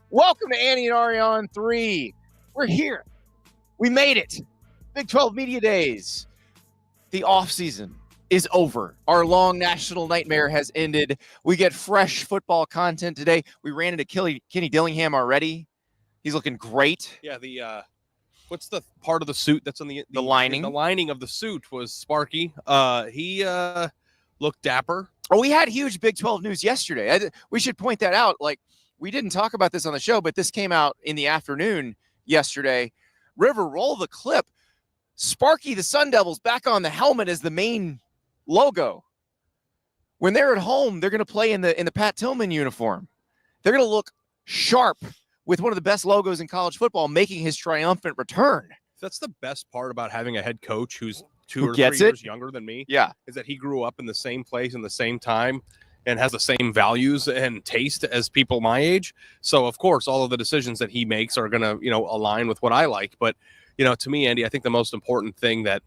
Welcome to Annie and Ari on 3. We're here. We made it. Big 12 Media Days. The offseason is over. Our long national nightmare has ended. We get fresh football content today. We ran into Kenny Dillingham already. He's looking great. Yeah, what's the part of the suit that's on the lining? The lining of the suit was Sparky. He looked dapper. Oh, we had huge Big 12 news yesterday. We should point that out. Like, we didn't talk about this on the show, but this came out in the afternoon yesterday. River, roll the clip. Sparky, the Sun Devils, back on the helmet as the main logo. When they're at home, they're going to play in the Pat Tillman uniform. They're going to look sharp with one of the best logos in college football, making his triumphant return. That's the best part about having a head coach who's 2 or 3 years younger than me. Yeah. Is that he grew up in the same place in the same time and has the same values and taste as people my age. So, of course, all of the decisions that he makes are going to, align with what I like. But, to me, Andy, I think the most important thing that,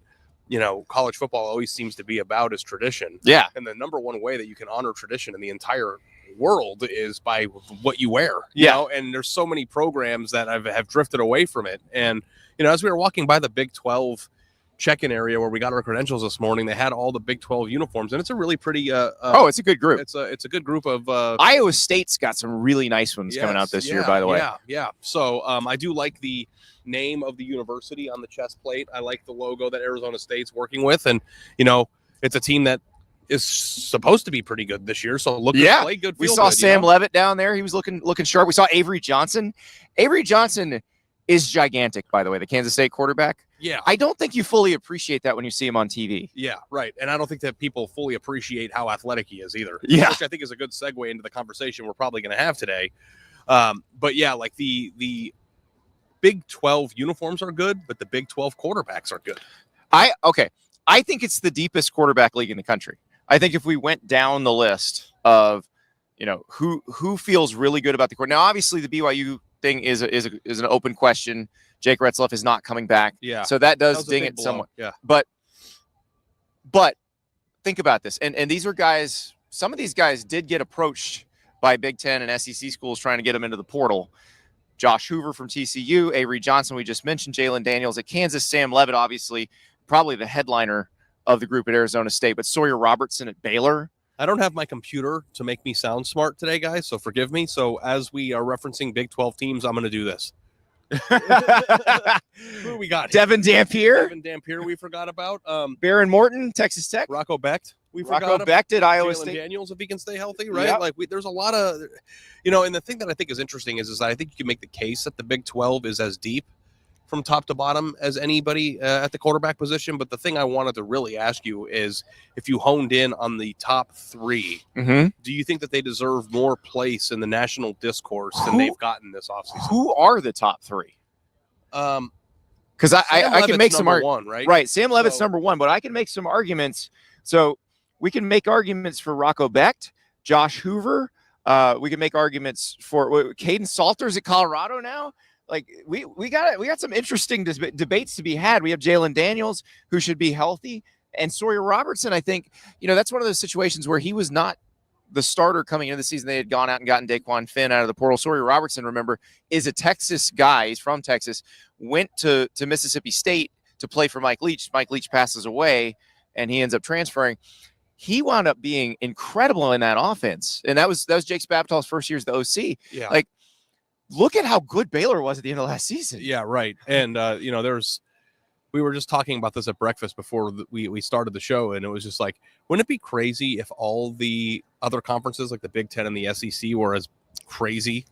college football always seems to be about is tradition. Yeah. And the number one way that you can honor tradition in the entire world is by what you wear. And there's so many programs that have drifted away from it. And, as we were walking by the Big 12 check-in area where we got our credentials this morning, they had all the Big 12 uniforms, and it's a really pretty it's a good group. It's a good group of Iowa State's got some really nice ones coming out this year, by the way. Yeah. So I do like the name of the university on the chest plate. I like the logo that Arizona State's working with, and it's a team that is supposed to be pretty good this year. So play good. We saw Sam Levitt down there. He was looking sharp. We saw Avery Johnson. Avery Johnson is gigantic, by the way, the Kansas State quarterback. Yeah. I don't think you fully appreciate that when you see him on TV. Yeah, right. And I don't think that people fully appreciate how athletic he is either. Yeah. Which I think is a good segue into the conversation we're probably going to have today. But yeah, like the Big 12 uniforms are good, but the Big 12 quarterbacks are good. I think it's the deepest quarterback league in the country. I think if we went down the list of, who feels really good about the court. Now, obviously, the BYU thing is an open question. Jake Retzlaff is not coming back. Yeah. So that does ding it somewhat. Yeah. But think about this. And these are guys, some of these guys did get approached by Big Ten and SEC schools trying to get them into the portal. Josh Hoover from TCU, Avery Johnson, we just mentioned, Jalen Daniels at Kansas, Sam Levitt, obviously, probably the headliner of the group at Arizona State, but Sawyer Robertson at Baylor. I don't have my computer to make me sound smart today, guys, so forgive me. So as we are referencing Big 12 teams, I'm going to do this. Who we got? Devon Dampier. Devon Dampier we forgot about. Baron Morton, Texas Tech. Rocco Becht. Rocco Becht at Iowa Jalen State. Daniels, if he can stay healthy, right? Yep. Like there's a lot of, and the thing that I think is interesting is I think you can make the case that the Big 12 is as deep from top to bottom as anybody at the quarterback position. But the thing I wanted to really ask you is if you honed in on the top 3, do you think that they deserve more place in the national discourse than they've gotten this offseason? Who are the top 3? Because I can make some arguments, right? Right. Sam Levitt's number 1, but I can make some arguments. So we can make arguments for Rocco Becht, Josh Hoover. We can make arguments for Caden Salters at Colorado now. Like we got some interesting debates to be had. We have Jalen Daniels, who should be healthy, and Sawyer Robertson. I think that's one of those situations where he was not the starter coming into the season. They had gone out and gotten Daquan Finn out of the portal. Sawyer Robertson, remember, is a Texas guy. He's from Texas. Went to Mississippi State to play for Mike Leach. Mike Leach passes away, and he ends up transferring. He wound up being incredible in that offense, and that was Jake Spavital's first year as the OC. Yeah, like. Look at how good Baylor was at the end of last season. Yeah, right. And, we were just talking about this at breakfast before we started the show, and it was just like, wouldn't it be crazy if all the other conferences, like the Big Ten and the SEC, were as crazy?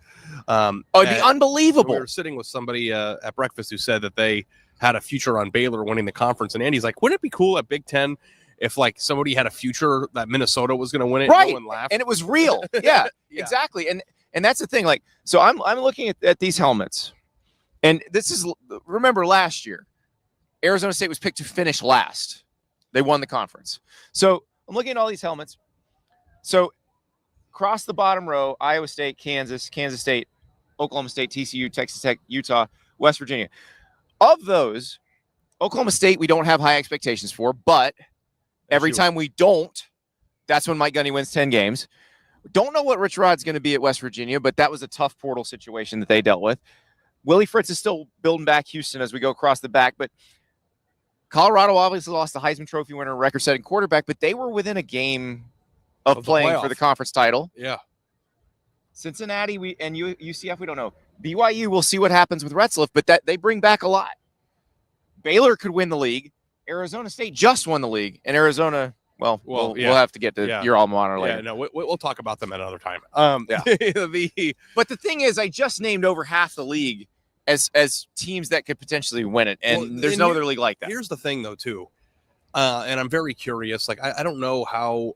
It'd be unbelievable. We were sitting with somebody at breakfast who said that they had a future on Baylor winning the conference, and Andy's like, wouldn't it be cool at Big Ten if, like, somebody had a future that Minnesota was going to win it? Right, no one laughed. and it was real. Yeah, exactly. And that's the thing. Like, so I'm looking at these helmets, and this is, remember last year, Arizona State was picked to finish last. They won the conference. So I'm looking at all these helmets. So across the bottom row, Iowa State, Kansas State, Oklahoma State, TCU, Texas Tech, Utah, West Virginia. Of those, Oklahoma State we don't have high expectations for, but every time we don't, that's when Mike Gundy wins 10 games. Don't know what Rich Rod's going to be at West Virginia, but that was a tough portal situation that they dealt with. Willie Fritz is still building back Houston as we go across the back, but Colorado obviously lost the Heisman Trophy winner, record-setting quarterback, but they were within a game of playing for the conference title. Yeah. Cincinnati and UCF, we don't know. BYU, we'll see what happens with Retzlaff, but that they bring back a lot. Baylor could win the league. Arizona State just won the league, and Arizona, we'll have to get to your alma mater later. Yeah, no, we'll talk about them at another time. But the thing is, I just named over half the league as teams that could potentially win it, and there's no other league like that. Here's the thing, though, too, and I'm very curious. Like, I don't know how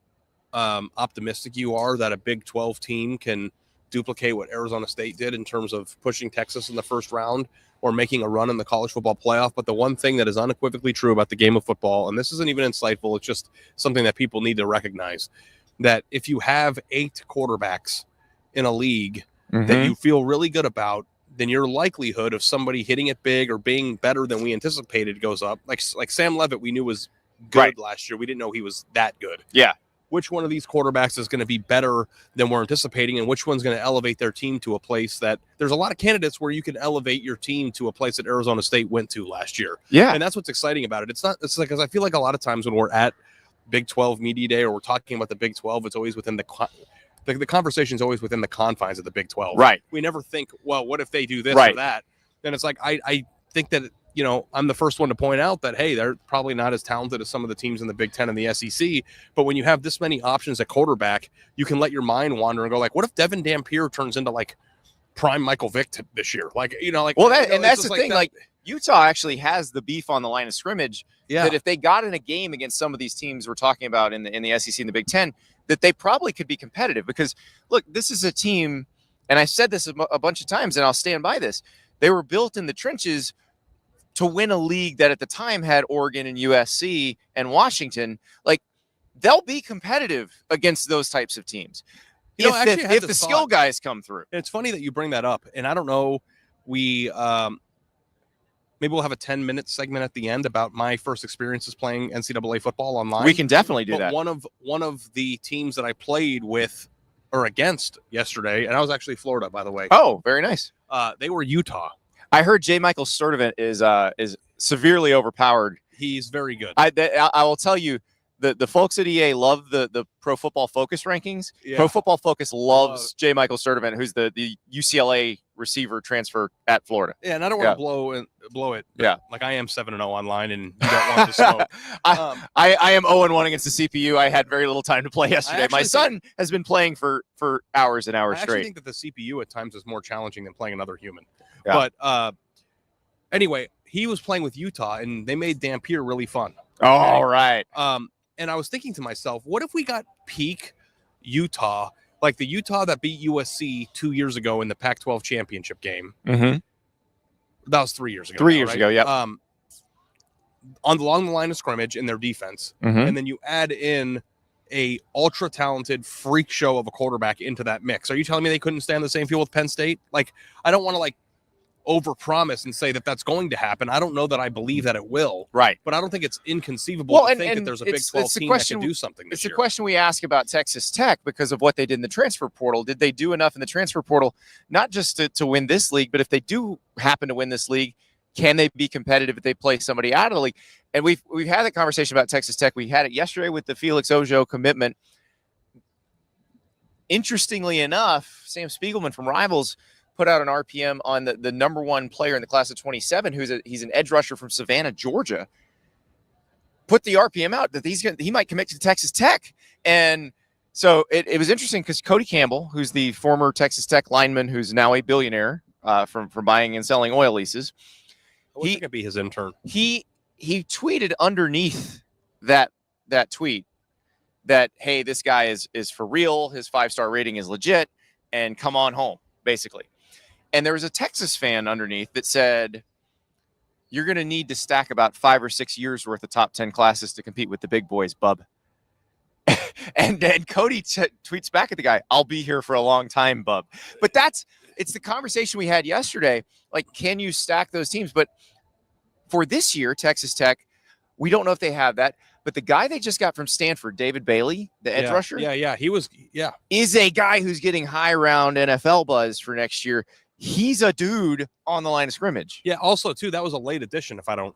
optimistic you are that a Big 12 team can duplicate what Arizona State did in terms of pushing Texas in the first round or making a run in the college football playoff. But the one thing that is unequivocally true about the game of football, and this isn't even insightful, it's just something that people need to recognize, that if you have 8 quarterbacks in a league that you feel really good about, then your likelihood of somebody hitting it big or being better than we anticipated goes up. Like Sam Leavitt, we knew was good last year. We didn't know he was that good. Yeah. Which one of these quarterbacks is going to be better than we're anticipating, and which one's going to elevate their team to a place that there's a lot of candidates where you can elevate your team to a place that Arizona State went to last year. Yeah. And that's what's exciting about it. It's like, because I feel like a lot of times when we're at Big 12 Media Day or we're talking about the Big 12, it's always within the conversation is always within the confines of the Big 12. Right. We never think, well, what if they do this or that? And it's like, I think that, I'm the first one to point out that, hey, they're probably not as talented as some of the teams in the Big 10 and the SEC. But when you have this many options at quarterback, you can let your mind wander and go like, what if Devon Dampier turns into like prime Michael Vick this year? Like, that's the thing. Like Utah actually has the beef on the line of scrimmage. Yeah. That if they got in a game against some of these teams we're talking about in the SEC and the Big 10, that they probably could be competitive. Because look, this is a team, and I said this a bunch of times, and I'll stand by this. They were built in the trenches to win a league that at the time had Oregon and USC and Washington. Like, they'll be competitive against those types of teams if the skill guys come through. It's funny that you bring that up, and I don't know, maybe we'll have a 10-minute segment at the end about my first experiences playing NCAA football online. We can definitely do that. One of the teams that I played with or against yesterday, and I was actually Florida, by the way. Oh, very nice. They were Utah. I heard J. Michael Sturdivant is severely overpowered. He's very good. I will tell you, the folks at EA love the Pro Football Focus rankings. Yeah. Pro Football Focus loves J. Michael Sturdivant, who's the UCLA receiver transfer at Florida. Yeah, and I don't want to blow it. Yeah, like I am 7-0 online, and you don't want to smoke. I am 0-1 against the CPU. I had very little time to play yesterday. My son has been playing for hours and hours straight. I think that the CPU at times is more challenging than playing another human. Yeah. But anyway, he was playing with Utah, and they made Dampier really fun. Okay? All right. And I was thinking to myself, what if we got peak Utah, like the Utah that beat USC 2 years ago in the Pac-12 championship game? Mm-hmm. That was 3 years ago. 3 years ago, yeah. Along the line of scrimmage in their defense, and then you add in a ultra talented freak show of a quarterback into that mix. Are you telling me they couldn't stand the same field with Penn State? Like, I don't want to overpromise and say that that's going to happen. I don't know that I believe that it will. Right. But I don't think it's inconceivable to think that there's a Big 12 team that can do something this year. It's a question we ask about Texas Tech because of what they did in the transfer portal. Did they do enough in the transfer portal, not just to win this league, but if they do happen to win this league, can they be competitive if they play somebody out of the league? And we've had that conversation about Texas Tech. We had it yesterday with the Felix Ojo commitment. Interestingly enough, Sam Spiegelman from Rivals put out an RPM on the number one player in the class of 27, he's an edge rusher from Savannah, Georgia. Put the RPM out that he might commit to Texas Tech. And so it was interesting because Cody Campbell, who's the former Texas Tech lineman, who's now a billionaire from buying and selling oil leases. He could be his intern. He tweeted underneath that tweet that, hey, this guy is for real. His 5-star rating is legit, and come on home, basically. And there was a Texas fan underneath that said, you're going to need to stack about 5 or 6 years worth of top 10 classes to compete with the big boys, bub. and Cody tweets back at the guy, I'll be here for a long time, bub. But it's the conversation we had yesterday. Like, can you stack those teams? But for this year, Texas Tech, we don't know if they have that. But the guy they just got from Stanford, David Bailey, the edge rusher, he was, is a guy who's getting high round NFL buzz for next year. He's a dude on the line of scrimmage. Yeah. Also, too, that was a late addition, if I recall,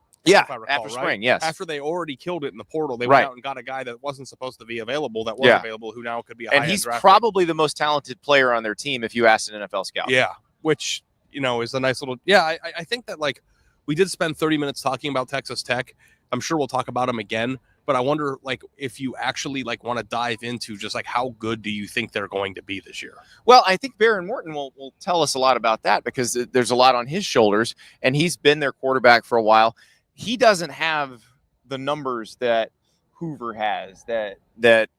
after spring, yes. After they already killed it in the portal, they went out and got a guy that wasn't supposed to be available, that was available, who now could be a and he's probably the most talented player on their team if you asked an NFL scout. Yeah, which, is a nice little – I think that, like, we did spend 30 minutes talking about Texas Tech. I'm sure we'll talk about them again. But I wonder, like, if you actually, like, want to dive into just, like, how good do you think they're going to be this year? Well, I think Baron Morton will tell us a lot about that because there's a lot on his shoulders, and he's been their quarterback for a while. He doesn't have the numbers that Hoover has, that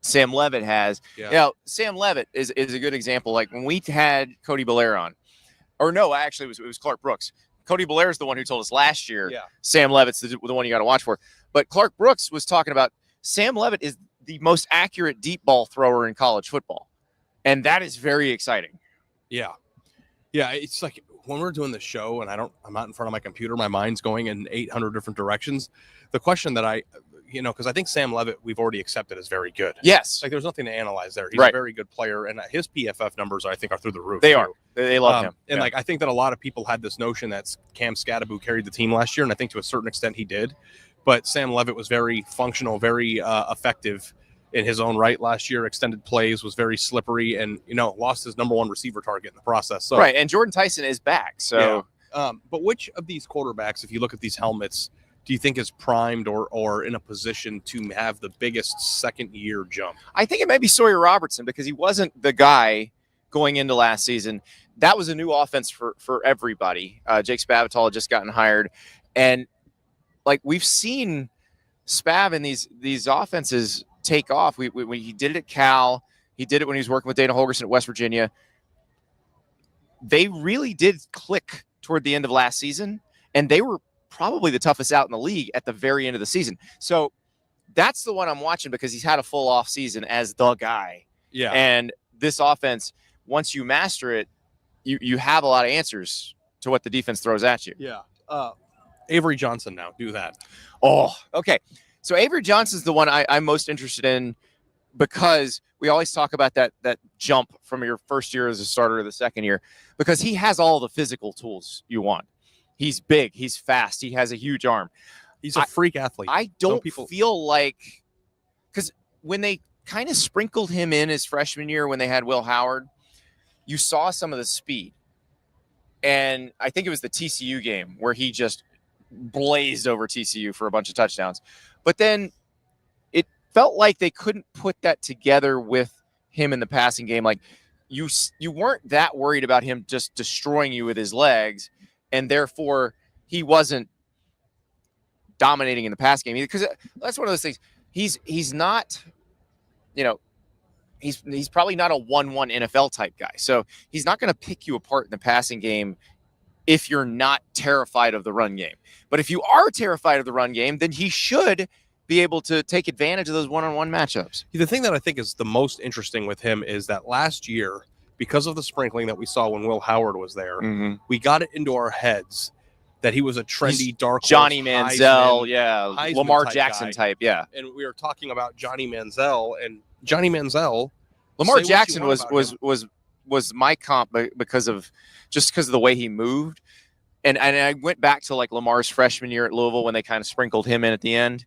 Sam Levitt has. Yeah. Sam Levitt is a good example. Like, when we had Cody Belair on, or no, actually, it was Clark Brooks. Cody Belair is the one who told us last year. Yeah. Sam Levitt's the one you got to watch for. But Clark Brooks was talking about Sam Levitt is the most accurate deep ball thrower in college football. And that is very exciting. Yeah. Yeah. It's like when we're doing the show and I'm not in front of my computer, my mind's going in 800 different directions. The question that because I think Sam Levitt, we've already accepted as very good. Yes. Like, there's nothing to analyze there. He's a very good player. And his PFF numbers, I think, are through the roof. They are. They love him. And like, I think that a lot of people had this notion that Cam Scadaboo carried the team last year. And I think to a certain extent he did. But Sam Levitt was very functional, very effective in his own right last year. Extended plays, was very slippery, and lost his number one receiver target in the process. So, right, and Jordan Tyson is back. So, but which of these quarterbacks, if you look at these helmets, do you think is primed or in a position to have the biggest second-year jump? I think it may be Sawyer Robertson because he wasn't the guy going into last season. That was a new offense for everybody. Jake Spavital had just gotten hired, and like, we've seen Spav in these offenses take off. He did it at Cal. He did it when he was working with Dana Holgorsen at West Virginia. They really did click toward the end of last season, and they were probably the toughest out in the league at the very end of the season. So that's the one I'm watching because he's had a full off season as the guy. Yeah. And this offense, once you master it, you have a lot of answers to what the defense throws at you. Yeah. Avery Johnson now, do that. Oh, okay. So Avery Johnson's the one I'm most interested in because we always talk about that jump from your first year as a starter to the second year because he has all the physical tools you want. He's big. He's fast. He has a huge arm. He's a freak athlete. I don't feel like – because when they kind of sprinkled him in his freshman year when they had Will Howard, you saw some of the speed. And I think it was the TCU game where he just blazed over TCU for a bunch of touchdowns. But then it felt like they couldn't put that together with him in the passing game. Like you weren't that worried about him just destroying you with his legs, and therefore he wasn't dominating in the pass game either. Because that's one of those things. He's not, he's probably not a 1-1 NFL type guy. So he's not going to pick you apart in the passing game if you're not terrified of the run game. But if you are terrified of the run game, then he should be able to take advantage of those one-on-one matchups. The thing that I think is the most interesting with him is that last year, because of the sprinkling that we saw when Will Howard was there, we got it into our heads that he was a trendy, dark horse, Johnny Manziel, Heisman Lamar Jackson type, And we were talking about Johnny Manziel, and Johnny Manziel. Lamar Jackson was my comp because of the way he moved. And I went back to like Lamar's freshman year at Louisville when they kind of sprinkled him in at the end.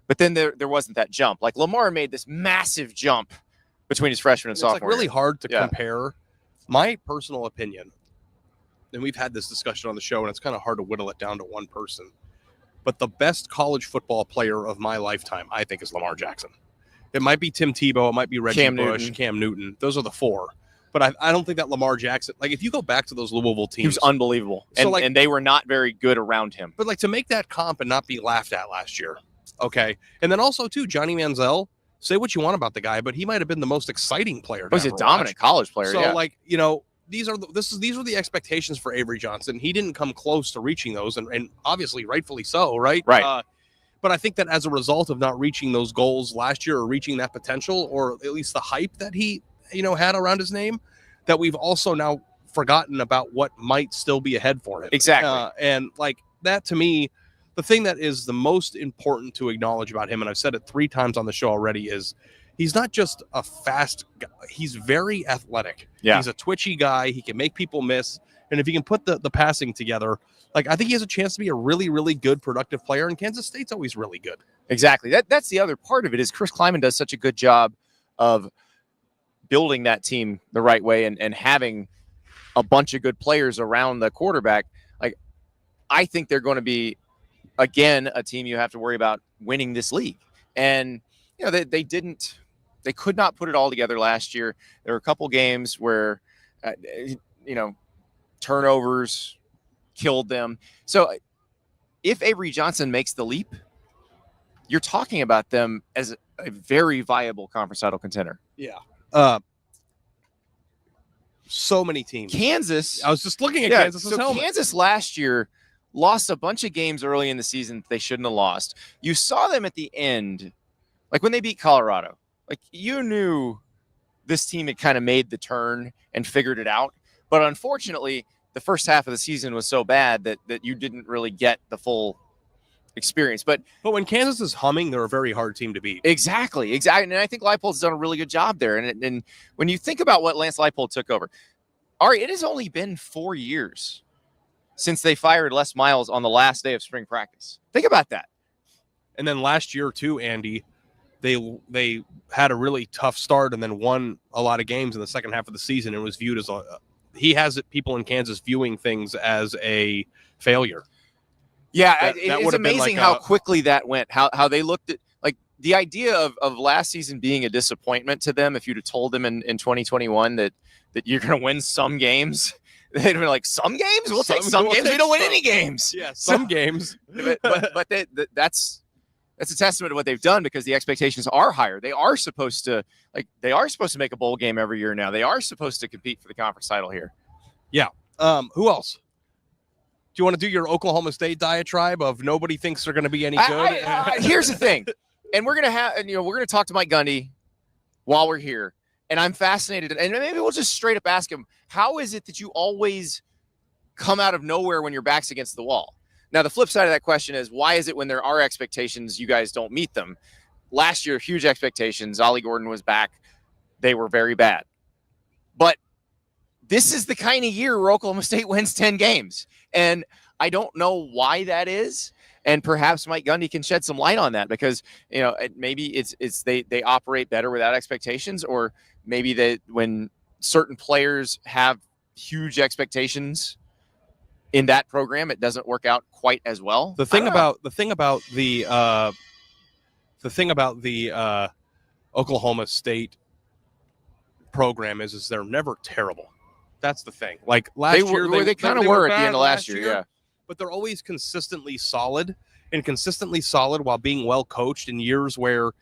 But then there wasn't that jump. Like Lamar made this massive jump between his freshman and sophomore. It's like really hard to compare. My personal opinion, and we've had this discussion on the show, and it's kind of hard to whittle it down to one person. But the best college football player of my lifetime, I think, is Lamar Jackson. It might be Tim Tebow. It might be Reggie Bush, Cam Newton. Those are the four. But I don't think that Lamar Jackson, like if you go back to those Louisville teams. He was unbelievable. And they were not very good around him. But like to make that comp and not be laughed at last year. Okay. And then also too, Johnny Manziel, say what you want about the guy, but he might have been the most exciting player. He was a dominant college player. So like, these are the expectations for Avery Johnson. He didn't come close to reaching those, and obviously rightfully so, right? Right. But I think that as a result of not reaching those goals last year or reaching that potential, or at least the hype that he, had around his name, that we've also now forgotten about what might still be ahead for him. Exactly. And like that to me, the thing that is the most important to acknowledge about him, and I've said it 3 times on the show already, is he's not just a fast guy. He's very athletic. Yeah. He's a twitchy guy. He can make people miss. And if he can put the passing together, like, I think he has a chance to be a really, really good, productive player. And Kansas State's always really good. Exactly. That's the other part of it is Chris Kleiman does such a good job of building that team the right way and having a bunch of good players around the quarterback. Like, I think they're going to be, again, a team you have to worry about winning this league. And, you know, they could not put it all together last year. There were a couple games where, you know, turnovers killed them. So if Avery Johnson makes the leap, you're talking about them as a very viable conference title contender. Yeah. So many teams. Kansas. I was just looking at Kansas. So helmet. Kansas last year lost a bunch of games early in the season that they shouldn't have lost. You saw them at the end, like when they beat Colorado. Like, you knew this team had kind of made the turn and figured it out. But unfortunately, the first half of the season was so bad that you didn't really get the full experience. But when Kansas is humming, they're a very hard team to beat. Exactly. And I think Leipold's done a really good job there. And when you think about what Lance Leipold took over, Ari, it has only been 4 years since they fired Les Miles on the last day of spring practice. Think about that. And then last year too, Andy, they had a really tough start and then won a lot of games in the second half of the season. It was viewed as he has people in Kansas viewing things as a failure. Yeah, it's amazing how quickly that went, how they looked at, like, the idea of last season being a disappointment to them. If you'd have told them in 2021 that you're going to win some games, they'd have been like, some games? We'll take some games. We don't win any games. Yeah, some games. But that's a testament to what they've done, because the expectations are higher. They are supposed to make a bowl game every year now. They are supposed to compete for the conference title here. Yeah. Who else? Do you want to do your Oklahoma State diatribe of nobody thinks they're going to be any good? Here's the thing, and we're going to talk to Mike Gundy while we're here, and I'm fascinated, and maybe we'll just straight up ask him, how is it that you always come out of nowhere when your back's against the wall? Now, the flip side of that question is, why is it when there are expectations, you guys don't meet them? Last year, huge expectations. Ollie Gordon was back. They were very bad. But this is the kind of year where Oklahoma State wins 10 games. And I don't know why that is. And perhaps Mike Gundy can shed some light on that, because, you know, maybe it's they operate better without expectations, or maybe when certain players have huge expectations in that program, it doesn't work out quite as well. The thing about the Oklahoma State program is they're never terrible. That's the thing. Like last year, they kind of were at the end of last year, yeah. But they're always consistently solid while being well coached in years where,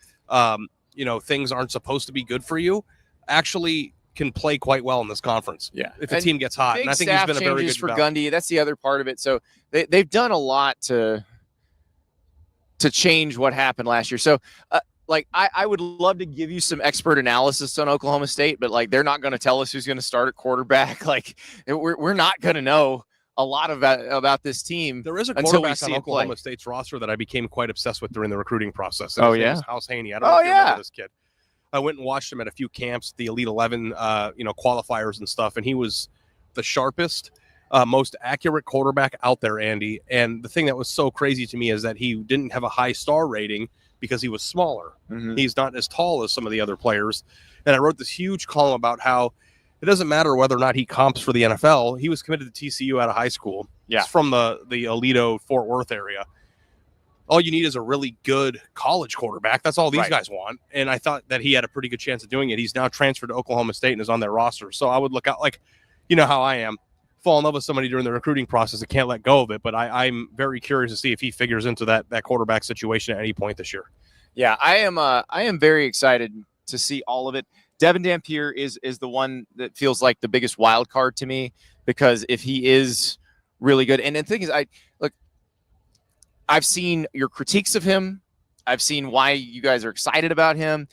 things aren't supposed to be good for you. Actually, can play quite well in this conference. Yeah, if the team gets hot, and I think he's been a very good for Gundy. That's the other part of it. So they've done a lot to change what happened last year. So. I would love to give you some expert analysis on Oklahoma State, but they're not going to tell us who's going to start at quarterback. We're not going to know a lot about this team. There is a quarterback on Oklahoma State's roster that I became quite obsessed with during the recruiting process. Oh, yeah? House Haney. I don't know if you remember this kid. I went and watched him at a few camps, the Elite 11, qualifiers and stuff, and he was the sharpest, most accurate quarterback out there, Andy. And the thing that was so crazy to me is that he didn't have a high star rating because he was smaller. Mm-hmm. He's not as tall as some of the other players. And I wrote this huge column about how it doesn't matter whether or not he comps for the NFL. He was committed to TCU out of high school. Yeah. He's from the Alito, Fort Worth area. All you need is a really good college quarterback. That's all these guys want. And I thought that he had a pretty good chance of doing it. He's now transferred to Oklahoma State and is on their roster. So I would look out, how I am. Fall in love with somebody during the recruiting process and can't let go of it. But I'm very curious to see if he figures into that quarterback situation at any point this year. Yeah, I am very excited to see all of it. Devon Dampier is the one that feels like the biggest wild card to me, because if he is really good, and the thing is, I've seen your critiques of him. I've seen why you guys are excited about him.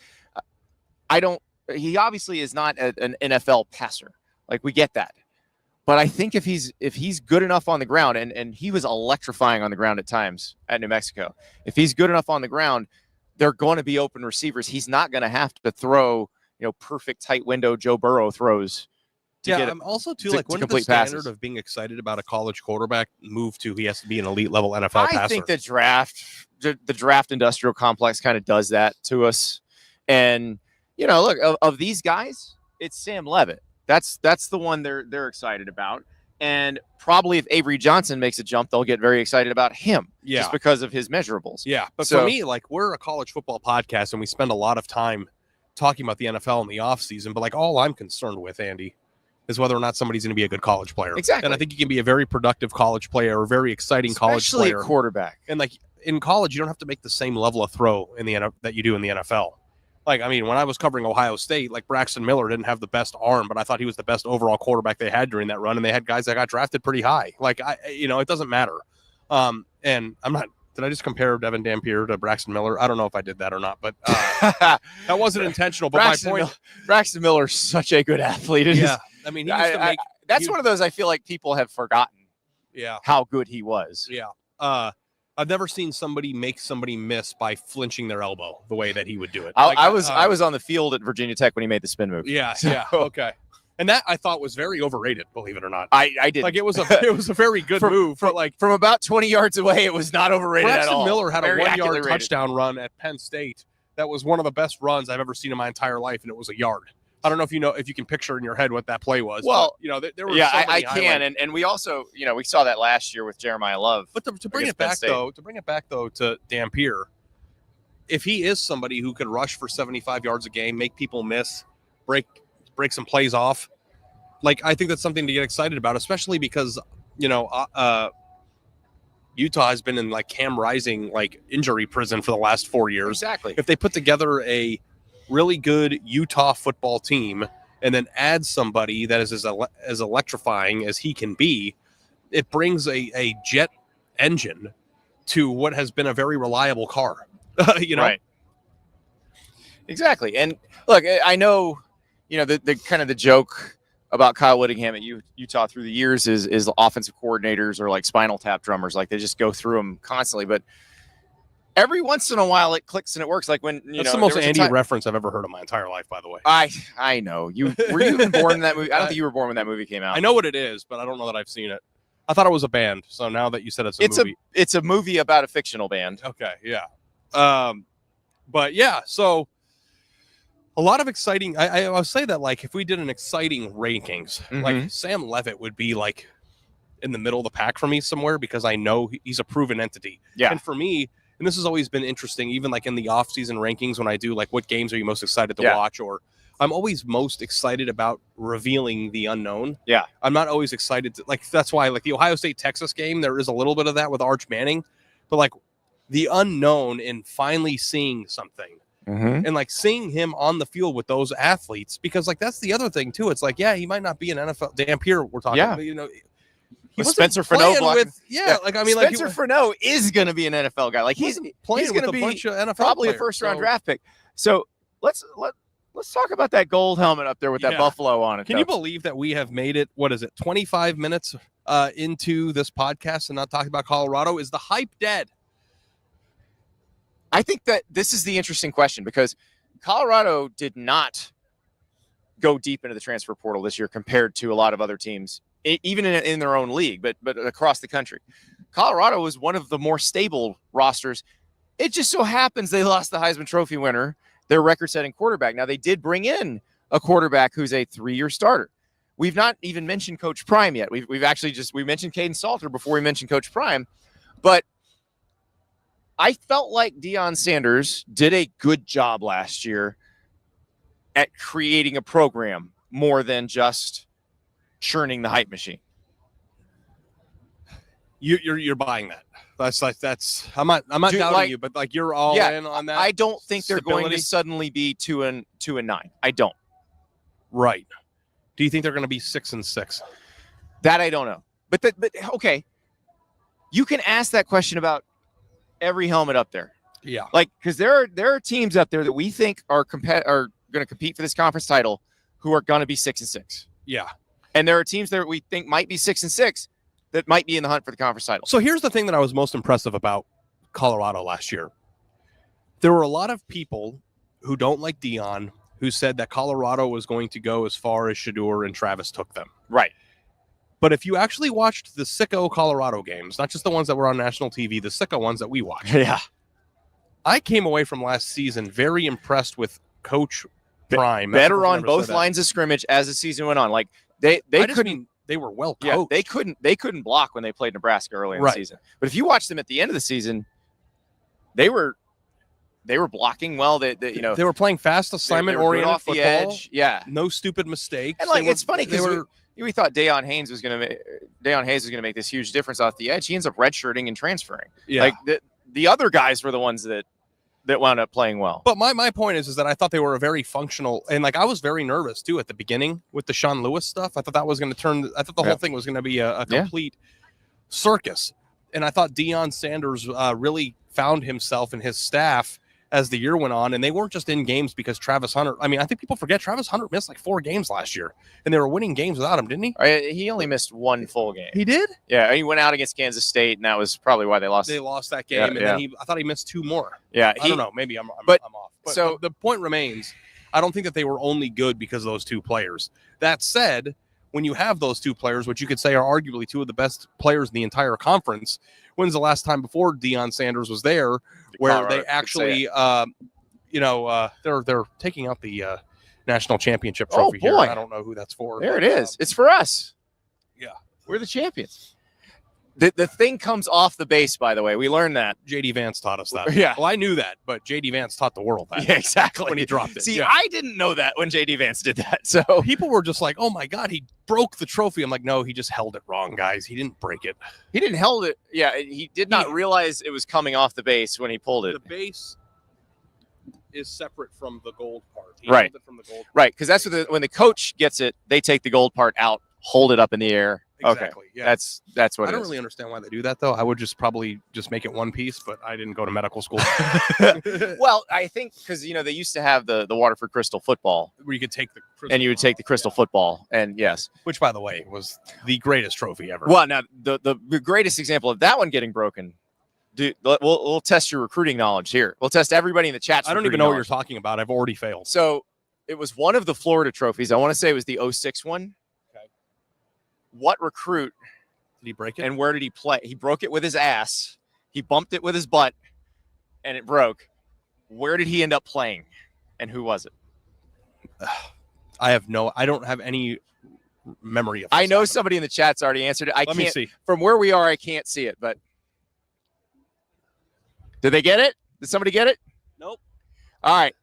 He obviously is not an NFL passer. We get that. But I think if he's good enough on the ground, and he was electrifying on the ground at times at New Mexico, if he's good enough on the ground, they're going to be open receivers. He's not going to have to throw, perfect tight window Joe Burrow throws. I'm also too like when did the standard of being excited about a college quarterback move to he has to be an elite level NFL passer? I think the draft industrial complex kind of does that to us. And look, of these guys, it's Sam Leavitt. That's the one they're excited about. And probably if Avery Johnson makes a jump, they'll get very excited about him just because of his measurables. Yeah. But for me, like, we're a college football podcast and we spend a lot of time talking about the NFL in the offseason. But like, all I'm concerned with, Andy, is whether or not somebody's going to be a good college player. Exactly. And I think you can be a very productive college player or very exciting college player. Especially a quarterback. And like in college, you don't have to make the same level of throw in the that you do in the NFL. Like, I mean, when I was covering Ohio State, like Braxton Miller didn't have the best arm, but I thought he was the best overall quarterback they had during that run. And they had guys that got drafted pretty high. Like, it doesn't matter. And I'm not, did I just compare Devon Dampier to Braxton Miller? I don't know if I did that or not, but that wasn't intentional. But Braxton Miller's such a good athlete. I mean, he used to make, that's one of those I feel like people have forgotten how good he was. Yeah. I've never seen somebody make somebody miss by flinching their elbow the way that he would do it. I was on the field at Virginia Tech when he made the spin move. Yeah, okay. And that I thought was very overrated, believe it or not. I did. Like it was a very good move, but like from about 20 yards away, it was not overrated at all. Braxton Miller had very a 1-yard touchdown run at Penn State. That was one of the best runs I've ever seen in my entire life, and it was a yard. I don't know if you can picture in your head what that play was. Well, but, there were I can, and we also we saw that last year with Jeremiah Love. But to bring it back though to Dampier, if he is somebody who could rush for 75 yards a game, make people miss, break some plays off, like I think that's something to get excited about, especially because Utah has been in like Cam Rising like injury prison for the last 4 years. Exactly. If they put together a really good Utah football team and then add somebody that is as electrifying as he can be, it brings a jet engine to what has been a very reliable car. Right. Exactly. And look, I know the kind of the joke about Kyle Whittingham at Utah through the years is offensive coordinators or like spinal tap drummers, like they just go through them constantly, but every once in a while it clicks and it works. Like when that's the most Andy reference I've ever heard in my entire life, by the way. I know. Were you even born in that movie? I don't think you were born when that movie came out. I know what it is, but I don't know that I've seen it. I thought it was a band. So now that you said it's a movie. It's a movie about a fictional band. Okay, yeah. But yeah, so a lot of exciting I'll say that like if we did an exciting rankings, like Sam Leavitt would be like in the middle of the pack for me somewhere because I know he's a proven entity. Yeah. And for me, and this has always been interesting, even like in the off-season rankings when I do like what games are you most excited to watch, or I'm always most excited about revealing the unknown. Yeah. I'm not always excited to like that's why like the Ohio State-Texas game, there is a little bit of that with Arch Manning, but like the unknown in finally seeing something and like seeing him on the field with those athletes, because like that's the other thing too. It's like, he might not be an NFL Dampier we're talking about, with Spencer Furneaux Spencer Furneaux is going to be an NFL guy. Like he's going to be a bunch of NFL probably players, a first-round draft pick. So let's talk about that gold helmet up there with that buffalo on it. Can you believe that we have made it? What is it? 25 minutes into this podcast and not talking about Colorado? Is the hype dead? I think that this is the interesting question because Colorado did not go deep into the transfer portal this year compared to a lot of other teams. Even in their own league, but across the country. Colorado was one of the more stable rosters. It just so happens they lost the Heisman Trophy winner, their record-setting quarterback. Now, they did bring in a quarterback who's a 3-year starter. We've not even mentioned Coach Prime yet. We've actually we mentioned Caden Salter before we mentioned Coach Prime. But I felt like Deion Sanders did a good job last year at creating a program more than just churning the hype machine. You're buying that. That's I'm not doubting you, but like you're all in on that. I don't think they're going to suddenly be 2-9. I don't. Right. Do you think they're going to be 6-6? That I don't know. But okay. You can ask that question about every helmet up there. Yeah. Like because there are teams up there that we think are going to compete for this conference title who are going to be 6-6. Yeah. And there are teams that we think might be 6-6 that might be in the hunt for the conference title. So here's the thing that I was most impressive about Colorado last year. There were a lot of people who don't like Deion who said that Colorado was going to go as far as Shedeur and Travis took them. Right. But if you actually watched the sicko Colorado games, not just the ones that were on national TV, the sicko ones that we watched. Yeah. I came away from last season very impressed with Coach Prime. Better on both lines of scrimmage as the season went on. Like they couldn't. They were well coached. Yeah, they couldn't block when they played Nebraska early in the season. But if you watch them at the end of the season, they were blocking well. They were playing fast assignment oriented off the edge. Yeah, no stupid mistakes. And like it's funny because we thought Deion Hayes was going to make this huge difference off the edge. He ends up redshirting and transferring. Yeah, like the other guys were the ones that wound up playing well. But my point is that I thought they were a very functional, and like I was very nervous too at the beginning with the Sean Lewis stuff. I thought that was going to turn. I thought the whole thing was going to be a complete circus, and I thought Deion Sanders really found himself and his staff as the year went on, and they weren't just in games because Travis Hunter. I mean, I think people forget Travis Hunter missed like 4 games last year, and they were winning games without him, didn't he? He only missed 1 full game. He did? Yeah, he went out against Kansas State, and that was probably why they lost. They lost that game, and then I thought he missed 2 more. Yeah, I don't know. Maybe I'm off. But so the point remains, I don't think that they were only good because of those 2 players. That said, when you have those 2 players, which you could say are arguably 2 of the best players in the entire conference, when's the last time before Deion Sanders was there where Colorado, they actually they're taking out the national championship trophy here. I don't know who that's for. There it is. It's for us. Yeah. We're the champions. The thing comes off the base, by the way. We learned that. J.D. Vance taught us that. Yeah. Well, I knew that, but J.D. Vance taught the world that. Yeah, exactly. When he dropped it. See, I didn't know that when J.D. Vance did that. So people were just like, oh, my God, he broke the trophy. I'm like, no, he just held it wrong, guys. He didn't break it. He didn't hold it. Yeah, he did not realize it was coming off the base when he pulled it. The base is separate from the gold part. He right. Held it from the gold part. Right, because that's when the coach gets it, they take the gold part out, hold it up in the air. Exactly. Okay. Yeah. That's what I don't really understand why they do that, though. I would probably make it one piece, but I didn't go to medical school. Well, I think because they used to have the Waterford Crystal football, where you could take the crystal and you would take the crystal football, and yes, which by the way was the greatest trophy ever. Well, now the greatest example of that one getting broken. Dude, we'll test your recruiting knowledge here. We'll test everybody in the chat. I don't even know what you're talking about. I've already failed. So it was one of the Florida trophies. I want to say it was the 06 one. Okay. What recruit did he break it? And where did he play? He broke it with his ass. He bumped it with his butt, and it broke. Where did he end up playing, and who was it? I don't have any memory of this. I know somebody in the chat's already answered it. Let me see. From where we are, I can't see it, but did they get it? Did somebody get it? Nope. All right.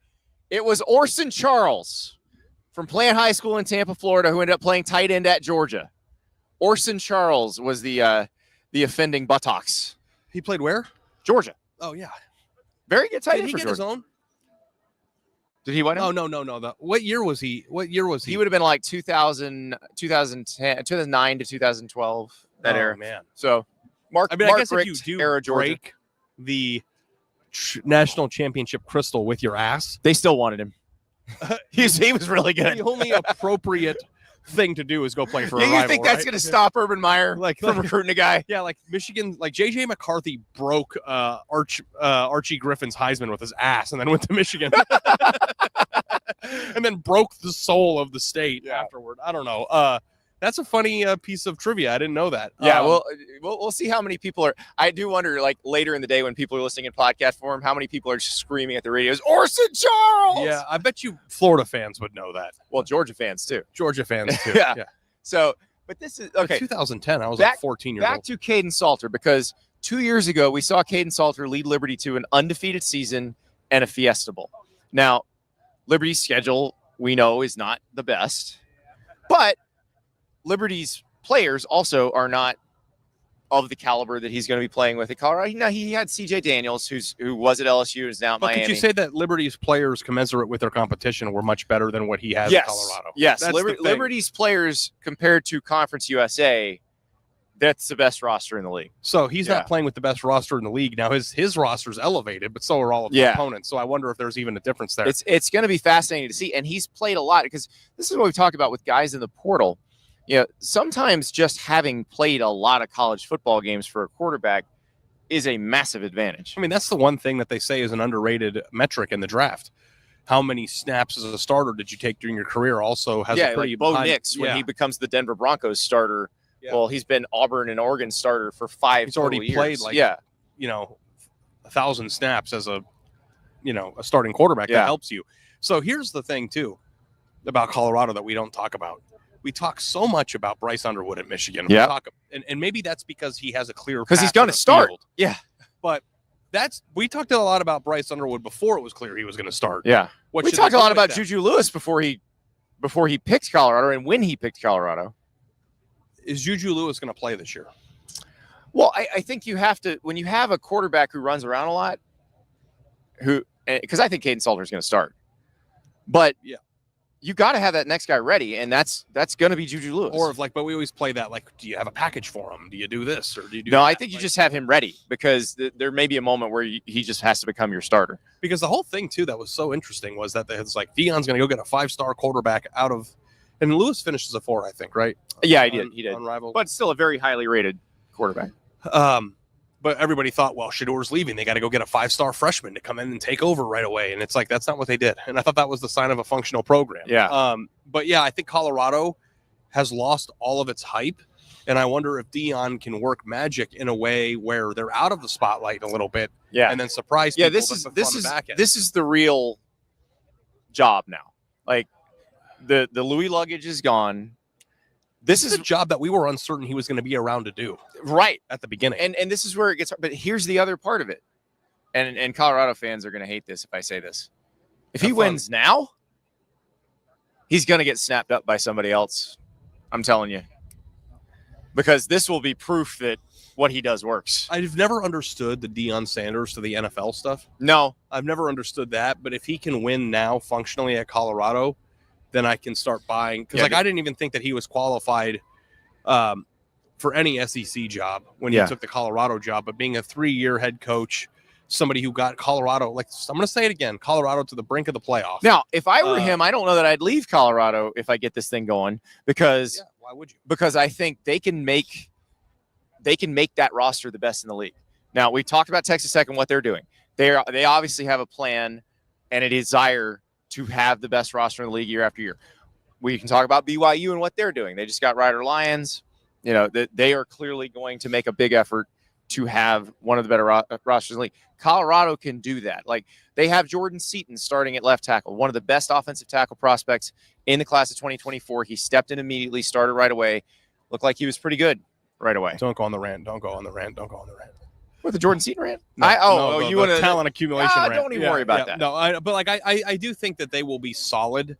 It was Orson Charles from Plant High School in Tampa, Florida, who ended up playing tight end at Georgia. Orson Charles was the offending buttocks. He played where? Georgia. Oh, yeah. Very good tight end for Georgia. Did he get his own? Did he win? Oh, no. What year was he? He would have been like 2010, 2009 to 2012, that era. Man. So, Mark I guess Richt, if you do era Georgia. break the national championship crystal with your ass, they still wanted him. he was really good. The only appropriate thing to do is go play for a rival. You think that's going to stop Urban Meyer from recruiting a guy? Yeah, like Michigan, like J.J. McCarthy broke Archie Griffin's Heisman with his ass and then went to Michigan. And then broke the soul of the state afterward. I don't know. That's a funny piece of trivia. I didn't know that. Yeah, we'll see how many people are. I do wonder, like later in the day when people are listening in podcast form, how many people are just screaming at the radios, Orson Charles. Yeah, I bet you Florida fans would know that. Well, Georgia fans too. Yeah. So, but this is okay. 2010. I was like 14 years old. Back to Caden Salter, because 2 years ago we saw Caden Salter lead Liberty to an undefeated season and a Fiesta Bowl. Now, Liberty's schedule we know is not the best, but Liberty's players also are not of the caliber that he's going to be playing with at Colorado. Now, he had C.J. Daniels, who was at LSU, is now at Miami. Could you say that Liberty's players, commensurate with their competition, were much better than what he has at Colorado? Yes, Liberty's players compared to Conference USA, that's the best roster in the league. So he's not playing with the best roster in the league. Now, his roster's elevated, but so are all of the opponents. So I wonder if there's even a difference there. It's going to be fascinating to see. And he's played a lot, because this is what we talk about with guys in the portal. sometimes just having played a lot of college football games for a quarterback is a massive advantage. I mean, that's the one thing that they say is an underrated metric in the draft. How many snaps as a starter did you take during your career? Also has a pretty like Bo Nix when he becomes the Denver Broncos starter. Yeah. Well, he's been Auburn and Oregon starter for 5 He's already years. Played 1,000 snaps as a starting quarterback. That helps you. So here's the thing too about Colorado that we don't talk about. We talk so much about Bryce Underwood at Michigan. Yeah. And maybe that's because he has a clear because he's going to start. Field. Yeah. But we talked a lot about Bryce Underwood before it was clear he was going to start. Yeah. We talked a lot about Juju Lewis before he picked Colorado and when he picked Colorado. Is Juju Lewis going to play this year? Well, I think you have to, when you have a quarterback who runs around a lot, because I think Caden Salter is going to start. But you got to have that next guy ready, and that's going to be Juju Lewis. Or but we always play that, do you have a package for him? Do you do this or do you do No, that? I think you just have him ready because there may be a moment where he just has to become your starter. Because the whole thing, too, that was so interesting was that it's Deion's going to go get a 5-star quarterback out of – and Lewis finishes a 4, I think, right? Yeah, he did. Unrivaled. But still a very highly rated quarterback. But everybody thought, well, Shador's leaving. They got to go get a 5-star freshman to come in and take over right away. And it's that's not what they did. And I thought that was the sign of a functional program. Yeah. But yeah, I think Colorado has lost all of its hype. And I wonder if Deion can work magic in a way where they're out of the spotlight a little bit. Yeah. And then surprise people. Yeah, this is the real job now. The Louis luggage is gone. This is a job that we were uncertain he was going to be around to do. Right. At the beginning. And this is where it gets – but here's the other part of it. And Colorado fans are going to hate this if I say this. If he wins now, he's going to get snapped up by somebody else. I'm telling you. Because this will be proof that what he does works. I've never understood the Deion Sanders to the NFL stuff. No. I've never understood that. But if he can win now functionally at Colorado – then I can start buying. Because I didn't even think that he was qualified for any SEC job when he took the Colorado job. But being a 3-year head coach, somebody who got Colorado, I'm going to say it again, Colorado to the brink of the playoff. Now, if I were him, I don't know that I'd leave Colorado if I get this thing going because why would you? Because I think they can make that roster the best in the league. Now, we talked about Texas Tech and what they're doing. They obviously have a plan and a desire to have the best roster in the league year after year. We can talk about BYU and what they're doing. They just got Ryder Lions. They are clearly going to make a big effort to have one of the better rosters in the league. Colorado can do that. They have Jordan Seaton starting at left tackle, one of the best offensive tackle prospects in the class of 2024. He stepped in immediately, started right away. Looked like he was pretty good right away. Don't go on the rant. With the Jordan Seaton rant? You want a talent accumulation rant. Don't even worry about that. No, I do think that they will be solid.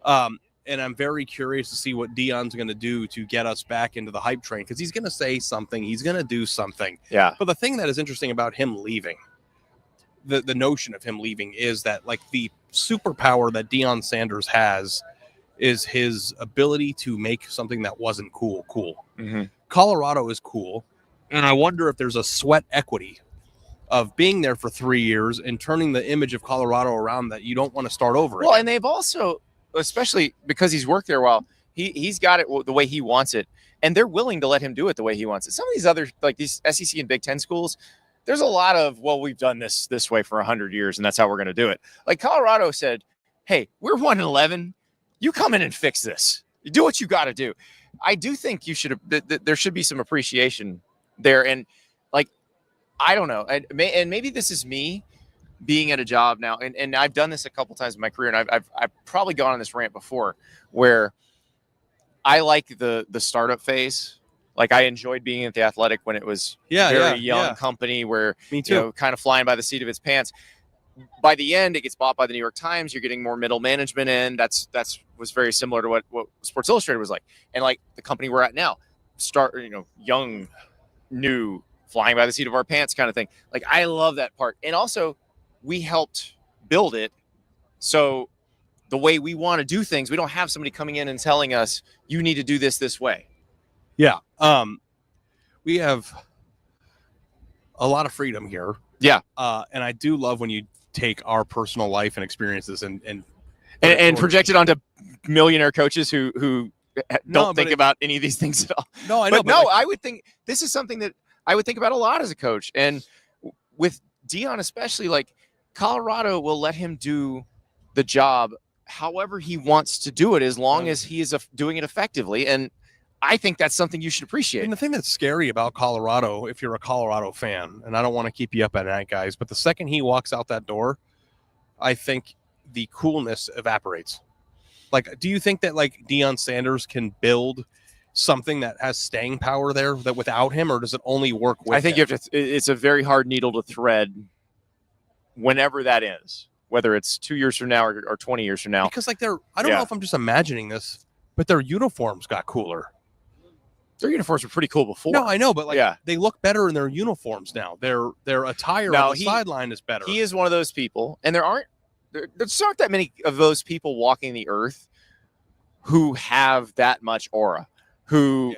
And I'm very curious to see what Deion's going to do to get us back into the hype train because he's going to say something. He's going to do something. Yeah. But the thing that is interesting about him leaving, the notion of him leaving is that the superpower that Deion Sanders has is his ability to make something that wasn't cool. Mm-hmm. Colorado is cool. And I wonder if there's a sweat equity of being there for 3 years and turning the image of Colorado around that you don't want to start over. Well, and they've also, especially because he's worked there a while, he's got it the way he wants it. And they're willing to let him do it the way he wants it. Some of these other, these SEC and Big Ten schools, there's a lot of, we've done this way for 100 years, and that's how we're going to do it. Colorado said, hey, we're 1-11. You come in and fix this. You do what you got to do. I do think there should be some appreciation there. And I don't know. And maybe this is me being at a job now. And I've done this a couple times in my career. And I've probably gone on this rant before where I like the startup phase. I enjoyed being at the Athletic when it was very young company where, me too, kind of flying by the seat of its pants. By the end, it gets bought by the New York Times. You're getting more middle management in. That's was very similar to what Sports Illustrated was like. And the company we're at now, young, new, flying by the seat of our pants kind of thing. I love that part. And also we helped build it. So the way we want to do things, we don't have somebody coming in and telling us you need to do this way. Yeah. We have a lot of freedom here. Yeah. And I do love when you take our personal life and experiences and project it onto millionaire coaches who don't think about any of these things at all. No, I know. But no, I would think this is something that I would think about a lot as a coach. And with Deion especially, like Colorado will let him do the job however he wants to do it as long as he is doing it effectively. And I think that's something you should appreciate. And the thing that's scary about Colorado, if you're a Colorado fan, and I don't want to keep you up at night, guys, but the second he walks out that door, I think the coolness evaporates. Like, do you think that like Deion Sanders can build something that has staying power there that without him, or does it only work with I think him? you have to. It's a very hard needle to thread whenever that is, whether it's 2 years from now or 20 years from now. Because like I don't know if I'm just imagining this, but their uniforms got cooler. Their uniforms were pretty cool before. No, I know, but like they look better in their uniforms now. Their attire on the sideline is better. He is one of those people, and there aren't that many of those people walking the earth who have that much aura. Who,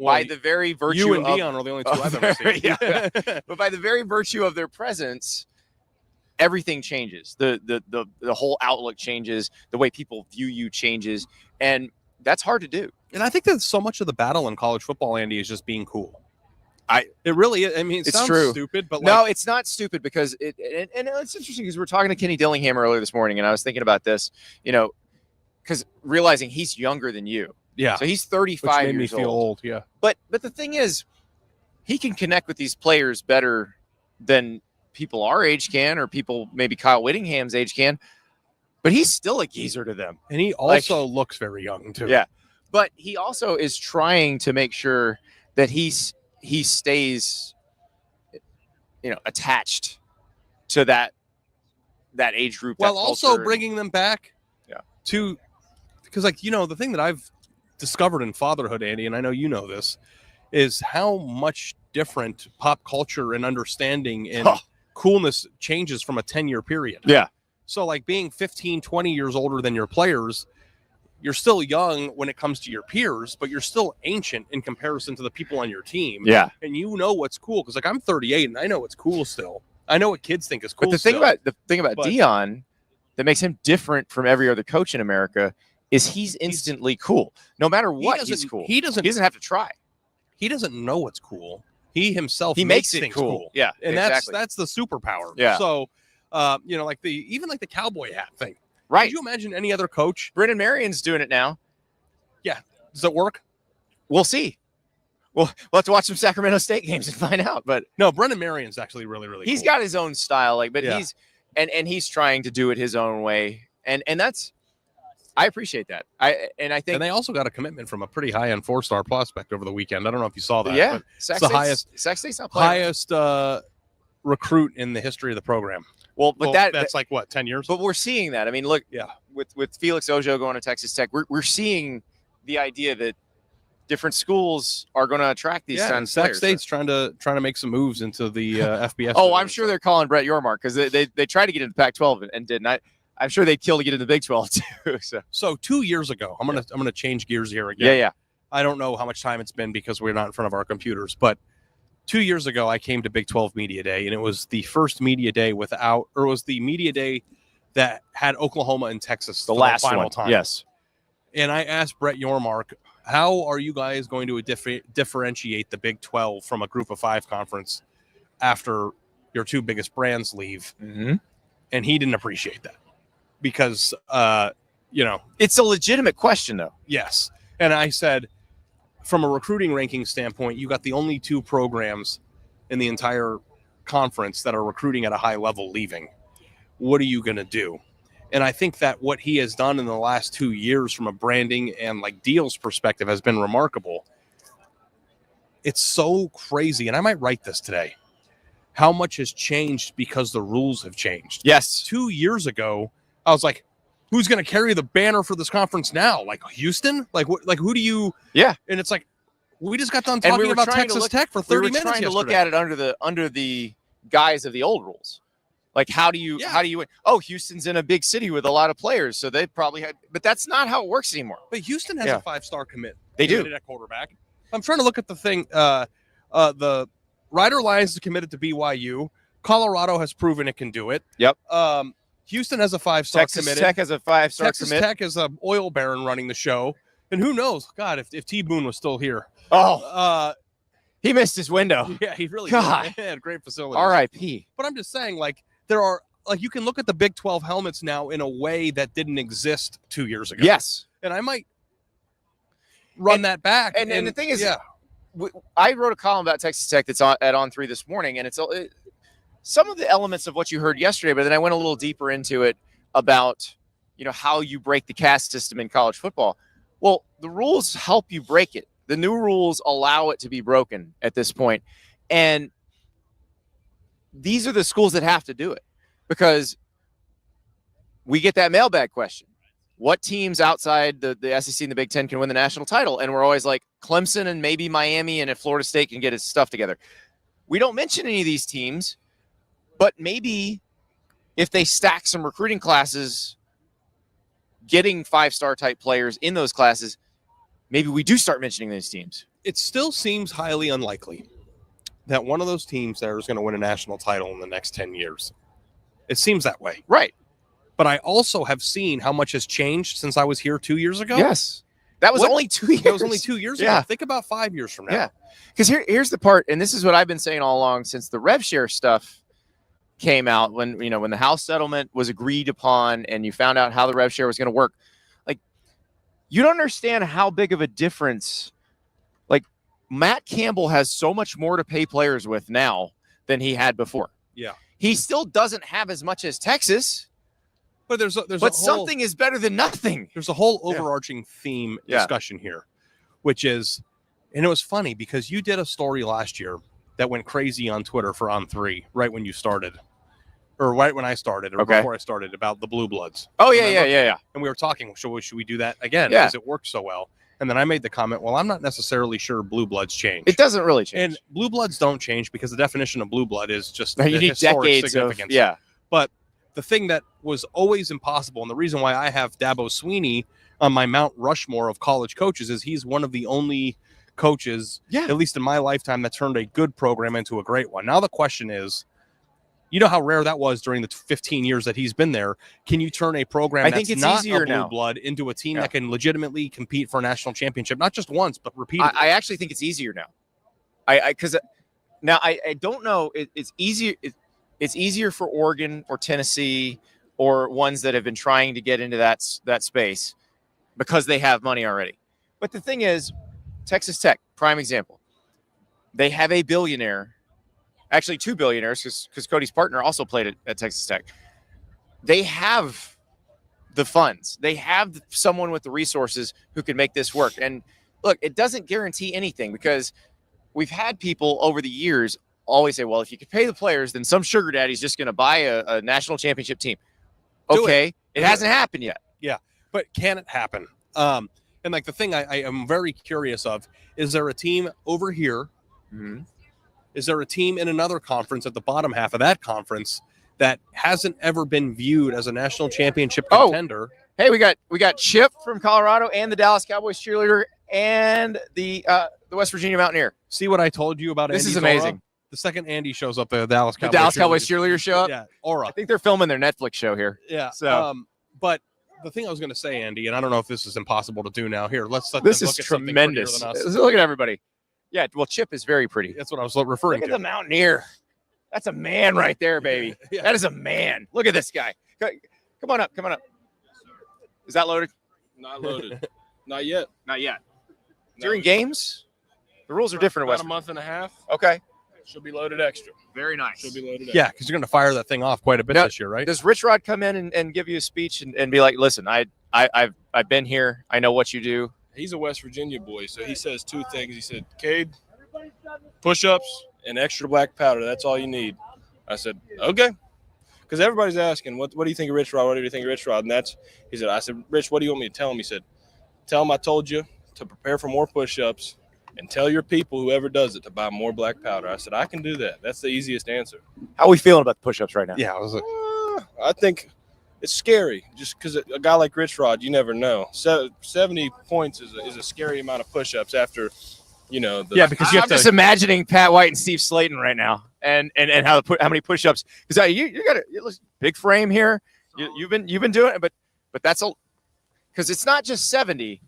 by the very virtue you and Deion are the only two I've ever seen. But by the very virtue of their presence, everything changes. The whole outlook changes. The way people view you changes, and that's hard to do. And I think that so much of the battle in college football, Andy, is just being cool. It really is. I mean, it sounds true. Stupid, but no, it's not stupid because and it's interesting because we were talking to Kenny Dillingham earlier this morning, and I was thinking about this, because realizing he's younger than you. Yeah. So he's 35 Which made years me feel old. Yeah. But the thing is, he can connect with these players better than people our age can, or people maybe Kyle Whittingham's age can. But he's still a geezer to them. And he also looks very young too. Yeah. But he also is trying to make sure that he stays, attached to that age group. While also bringing them back. Yeah. Because the thing that I've discovered in fatherhood, Andy, and I know you know this, is how much different pop culture and understanding and coolness changes from a 10-year period. Yeah. So like being 15, 20 years older than your players, you're still young when it comes to your peers, but you're still ancient in comparison to the people on your team. Yeah. And you know what's cool. Because like I'm 38 and I know what's cool still. I know what kids think is cool. But the thing about Deion that makes him different from every other coach in America is he's instantly cool. No matter what, he's cool. He doesn't have to try. He doesn't know what's cool. He himself makes it things cool. Yeah. And that's the superpower. Yeah. So like the cowboy hat thing. Right. Could you imagine any other coach? Brendan Marion's doing it now. Yeah. Does it work? We'll see. We'll have to watch some Sacramento State games and find out. But no, Brendan Marion's actually really, really he's cool. got his own style, he's he's trying to do it his own way. And that's I appreciate that. I think and they also got a commitment from a pretty high-end 4-star prospect over the weekend. I don't know if you saw that. Yeah. It's the highest recruit in the history of the program. Well, but that's like what, 10 years? But we're seeing that. I mean, look, with Felix Ojo going to Texas Tech, we're seeing the idea that different schools are going to attract these kinds of players. State's trying to make some moves into the FBS. Oh, I'm sure they're calling Brett Yormark because they tried to get into Pac-12 and didn't. I'm sure they'd kill to get into the Big 12 too. So 2 years ago, I'm gonna change gears here again. Yeah. I don't know how much time it's been because we're not in front of our computers, but 2 years ago, I came to Big 12 Media Day, and it was the first media day the media day that had Oklahoma and Texas the last final time. Yes. And I asked Brett Yormark, how are you guys going to differentiate the Big 12 from a Group of 5 conference after your two biggest brands leave? Mm-hmm. And he didn't appreciate that because, it's a legitimate question, though. Yes. And I said, from a recruiting ranking standpoint, you got the only two programs in the entire conference that are recruiting at a high level leaving. What are you going to do? And I think that what he has done in the last 2 years from a branding and like deals perspective has been remarkable. It's so crazy. And I might write this today. How much has changed because the rules have changed. Yes. 2 years ago, I was like, who's going to carry the banner for this conference now? Like Houston? Like who do you? Yeah. And it's like, we just got done talking about Texas Tech for 30 minutes. We were trying to look at it under the guise of the old rules. Like, how do you win? Oh, Houston's in a big city with a lot of players, so they probably had. But that's not how it works anymore. But Houston has a 5-star commit. They do at quarterback. I'm trying to look at the thing. The Rider Lions is committed to BYU. Colorado has proven it can do it. Yep. Houston has a 5-star committed. Texas Tech has a 5-star Texas commit. Tech is an oil baron running the show. And who knows? God, if T. Boone was still here. Oh, he missed his window. Yeah, he really God. did. Had great facilities. R.I.P. But I'm just saying, like, there are, like, you can look at the Big 12 helmets now in a way that didn't exist 2 years ago. Yes. And I might run that back. And the thing is, I wrote a column about Texas Tech that's at On3 this morning, and it's some of the elements of what you heard yesterday, but then I went a little deeper into it about, how you break the caste system in college football. Well, the rules help you break it. The new rules allow it to be broken at this point. And these are the schools that have to do it, because we get that mailbag question. What teams outside the SEC and the Big Ten can win the national title? And we're always like, Clemson and maybe Miami and if Florida State can get its stuff together. We don't mention any of these teams, but maybe if they stack some recruiting classes, getting 5-star type players in those classes, maybe we do start mentioning these teams. It still seems highly unlikely that one of those teams there is going to win a national title in the next 10 years. It seems that way. Right. But I also have seen how much has changed since I was here 2 years ago. Yes. That was only 2 years. That was only 2 years ago. Think about 5 years from now. Yeah. Because here's the part, and this is what I've been saying all along since the rev share stuff came out, when the House settlement was agreed upon and you found out how the rev share was going to work. Like, you don't understand how big of a difference. Like, Matt Campbell has so much more to pay players with now than he had before. Yeah. He still doesn't have as much as Texas. But there's something is better than nothing. There's a whole overarching theme discussion here, which is, and it was funny because you did a story last year that went crazy on Twitter for On3 right when you started, or right when I started, or before I started, about the Blue Bloods. Oh yeah. And we were talking, should we do that again? Yeah. Because it worked so well. And then I made the comment, well, I'm not necessarily sure Blue Bloods change. It doesn't really change. And Blue Bloods don't change because the definition of Blue Blood is just you need decades significance. But the thing that was always impossible, and the reason why I have Dabo Swinney on my Mount Rushmore of college coaches, is he's one of the only coaches, at least in my lifetime, that turned a good program into a great one. Now the question is, you know how rare that was during the 15 years that he's been there. Can you turn a program that's not a blue blood into a team that can legitimately compete for a national championship, not just once, but repeatedly? I actually think it's easier now. Because now I don't know. It's easier. It's easier for Oregon or Tennessee or ones that have been trying to get into that space because they have money already. But the thing is, Texas Tech, prime example. They have a billionaire, actually 2 billionaires, because Cody's partner also played at Texas Tech. They have the funds. They have someone with the resources who can make this work. And look, it doesn't guarantee anything, because we've had people over the years always say, well, if you could pay the players, then some sugar daddy's just going to buy a national championship team. Okay, it hasn't happened yet. Yeah, but can it happen? And like the thing I am very curious of, is there a team over here? Mm-hmm. Is there a team in another conference at the bottom half of that conference that hasn't ever been viewed as a national championship contender? Hey, we got Chip from Colorado and the Dallas Cowboys cheerleader and the West Virginia Mountaineer. See what I told you about this Andy is amazing. Zora? The second Andy shows up, the Dallas Cowboys cheerleader show up. Yeah, Aura. I think they're filming their Netflix show here. Yeah. So, but the thing I was going to say, Andy, and I don't know if this is impossible to do now. Here, let's let this them is look tremendous. At something prettier than us. Look at everybody. Yeah, well, Chip is very pretty. That's what I was referring to. Look at the Mountaineer. That's a man right there, baby. Yeah. That is a man. Look at this guy. Come on up. Is that loaded? Not loaded. Not yet. Not yet. During games, the rules are different. About a month and a half. Okay. Should be loaded extra. Very nice. Should be loaded extra. Yeah, because you're going to fire that thing off quite a bit this year, right? Does Rich Rod come in and give you a speech and be like, listen, I've been here. I know what you do. He's a West Virginia boy, so he says two things. He said, Cade, push-ups and extra black powder. That's all you need. I said, okay. Because everybody's asking, what do you think of Rich Rod? What do you think of Rich Rod? And I said, Rich, what do you want me to tell him? He said, tell him I told you to prepare for more push-ups and tell your people, whoever does it, to buy more black powder. I said, I can do that. That's the easiest answer. How are we feeling about the push-ups right now? Yeah, I think it's scary just because a guy like Rich Rod, you never know. 70 points is a scary amount of push-ups after, because I'm just imagining Pat White and Steve Slayton right now, and how many push-ups, because you got a big frame here. You've been doing it, but that's because it's not just 70.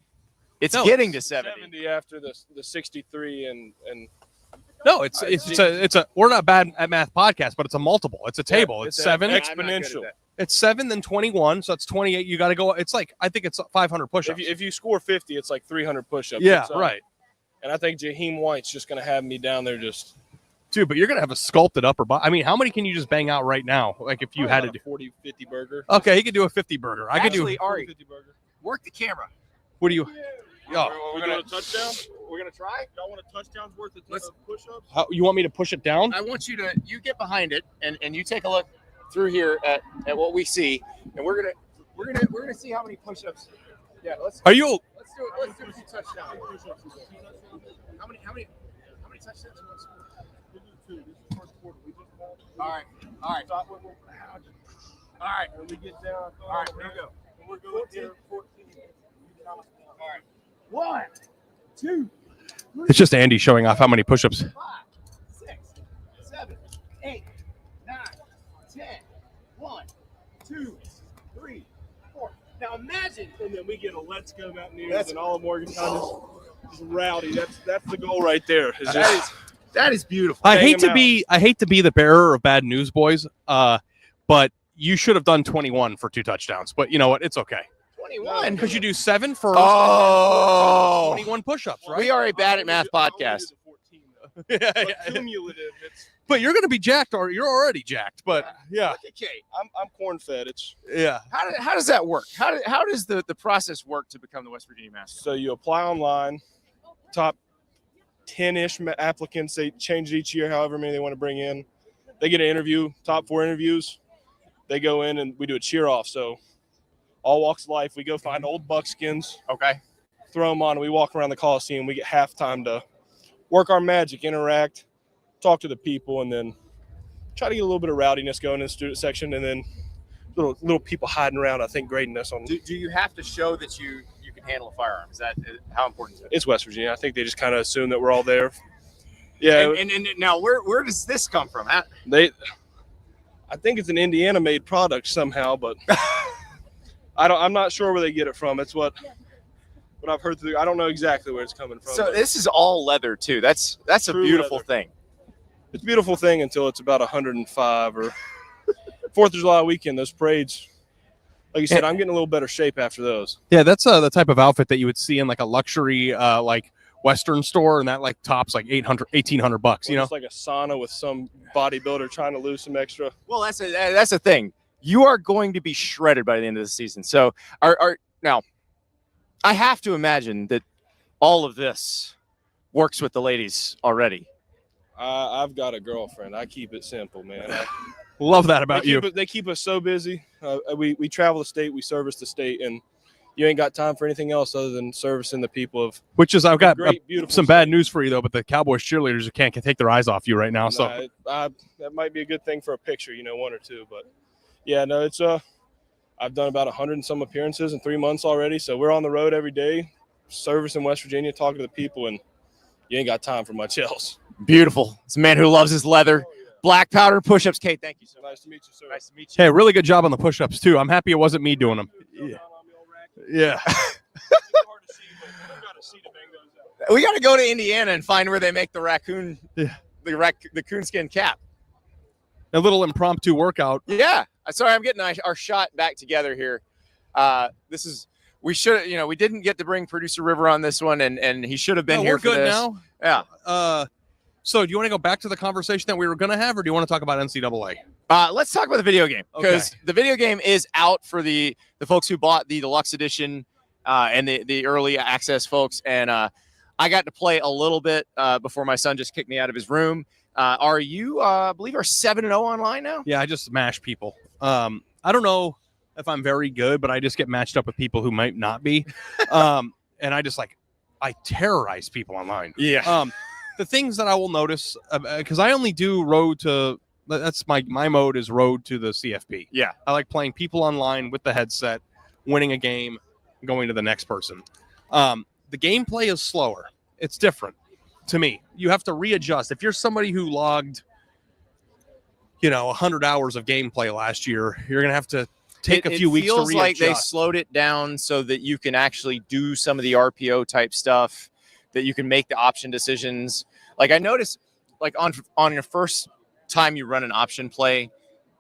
It's No, getting to 70. after the 63 and No, it's a we're not bad at math podcast, but it's a multiple. It's a table. It's 7 exponential. It's 7 then 21, so it's 28. You got to go. It's like I think it's 500 push-ups. If you score 50, it's like 300 push-ups. Yeah, right. And I think Jaheim White's just going to have me down there just. Dude, but you're going to have a sculpted upper body. I mean, how many can you just bang out right now? Like if you had to do 40, 50 burger. Okay, he could do a 50 burger. I could do Ari, 50 burger. work the camera. What do you We're going to touchdown. We're gonna try. Y'all want a touchdown's worth of push-ups? How, you want me to push it down? I want you get behind it and you take a look through here at what we see, and we're gonna see how many push-ups. Yeah, Are you let's do it. Let's do 2 touchdowns. How many touchdowns? All right. When we get down, All right, here we go. We're going here 14. All right. 1, 2, It's just Andy showing off how many push-ups. 5, 6, 7, 8, 9, 10. 1, 2, 3, 4. Now imagine. And then we get a Let's Go Mountaineers and all of Morgantown is rowdy. That's the goal right there. That is beautiful. I Bang hate 'em to be the bearer of bad news, boys. But you should have done 21 for 2 touchdowns. But you know what? It's okay. 21. Because you do 7 first. Oh. 21 push-ups, right? We are a bad at math podcast. yeah. Cumulative. But you're going to be jacked, or you're already jacked. But yeah, Look at Kate. I'm corn-fed. It's yeah. How does that work? How does the process work to become the West Virginia Master? so you apply online. Top 10-ish applicants. They change it each year, however many they want to bring in. They get an interview. Top 4 interviews. They go in and we do a cheer off. So all walks of life. We go find old buckskins. Okay. Throw them on. And we walk around the Coliseum. We get halftime to work our magic, interact, talk to the people, and then try to get a little bit of rowdiness going in the student section, and then little people hiding around, I think, grading us on. Do you have to show that you can handle a firearm? Is that how important is it? It's West Virginia. I think they just kind of assume that we're all there. Yeah. And now where does this come from? I think it's an Indiana-made product somehow, but I'm not sure where they get it from. It's what I've heard through. I don't know exactly where it's coming from. So this is all leather too. That's a True beautiful leather. thing. It's a beautiful thing until it's about 105 or 4th of July weekend. Those parades, like you said, I'm getting a little better shape after those. Yeah, that's the type of outfit that you would see in like a luxury like Western store, and that like tops like $1,800. You know, It's like a sauna with some bodybuilder trying to lose some extra. Well, that's a thing. You are going to be shredded by the end of the season. So now, I have to imagine that all of this works with the ladies already. I've got a girlfriend. I keep it simple, man. love that about you. They keep us so busy. We travel the state, we service the state, and you ain't got time for anything else other than servicing the people of. Which is, I've got great, beautiful some state. bad news for you though. But the Cowboys cheerleaders can't take their eyes off you right now. So That might be a good thing for a picture, 1 or 2. But yeah, no, it's I've done about 100 and some appearances in 3 months already. So we're on the road every day, servicing West Virginia, talking to the people, and you ain't got time for much else. Beautiful. It's a man who loves his leather. Black powder push-ups. Kate, thank you so much. Nice to meet you, sir. Nice to meet you. hey, really good job on the push-ups too. I'm happy it wasn't me doing them. Yeah. We got to go to Indiana and find where they make the raccoon, Yeah. the coonskin cap. A little impromptu workout. Yeah. Sorry, I'm getting our shot back together here. We should, we didn't get to bring producer River on this one, and he should have been here we're for good this. now. Yeah. So do you want to go back to the conversation that we were going to have, or do you want to talk about NCAA? Let's talk about the video game, because the video game is out for the folks who bought the deluxe edition and the early access folks. And I got to play a little bit before my son just kicked me out of his room. Are you, I believe, are 7-0 online now? Yeah, I just smash people. I don't know if I'm very good, but I just get matched up with people who might not be. And I terrorize people online. Yeah. The things that I will notice, because I only do road to, that's my mode is road to the CFP. Yeah. I like playing people online with the headset, winning a game, going to the next person. The gameplay is slower. It's different to me. You have to readjust. If you're somebody who logged, 100 hours of gameplay last year, you're going to have to take a few weeks to feels like they readjust. slowed it down so that you can actually do some of the RPO type stuff, that you can make the option decisions. Like I noticed, like on your first time you run an option play,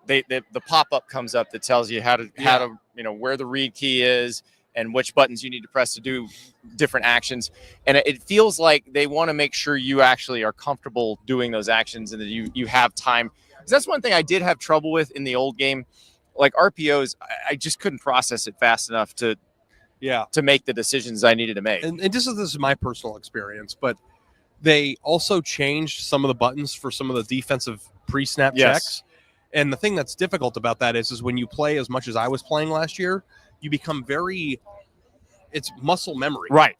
the pop-up comes up that tells you how to where the read key is and which buttons you need to press to do different actions. And it feels like they want to make sure you actually are comfortable doing those actions and that you have time. Because that's one thing I did have trouble with in the old game. Like RPOs, I just couldn't process it fast enough to make the decisions I needed to make. And this is my personal experience, but they also changed some of the buttons for some of the defensive pre-snap checks. And the thing that's difficult about that is when you play as much as I was playing last year, you become it's muscle memory. Right.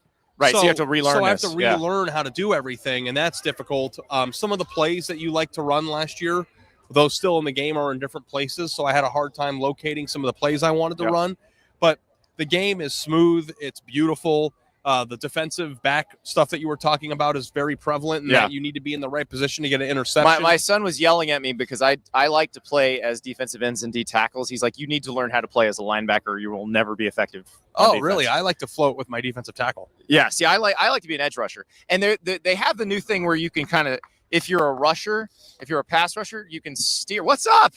So you have to relearn So I have to relearn how to do everything, and that's difficult. Some of the plays that you like to run last year, those still in the game, are in different places, so I had a hard time locating some of the plays I wanted to run. But the game is smooth. It's beautiful. The defensive back stuff that you were talking about is very prevalent, and that you need to be in the right position to get an interception. My son was yelling at me because I like to play as defensive ends and D tackles. He's like, you need to learn how to play as a linebacker, or you will never be effective. Oh, really? I like to float with my defensive tackle. Yeah, see, I like to be an edge rusher. And they have the new thing where you can kind of, if you're a rusher, if you're a pass rusher, you can steer. What's up?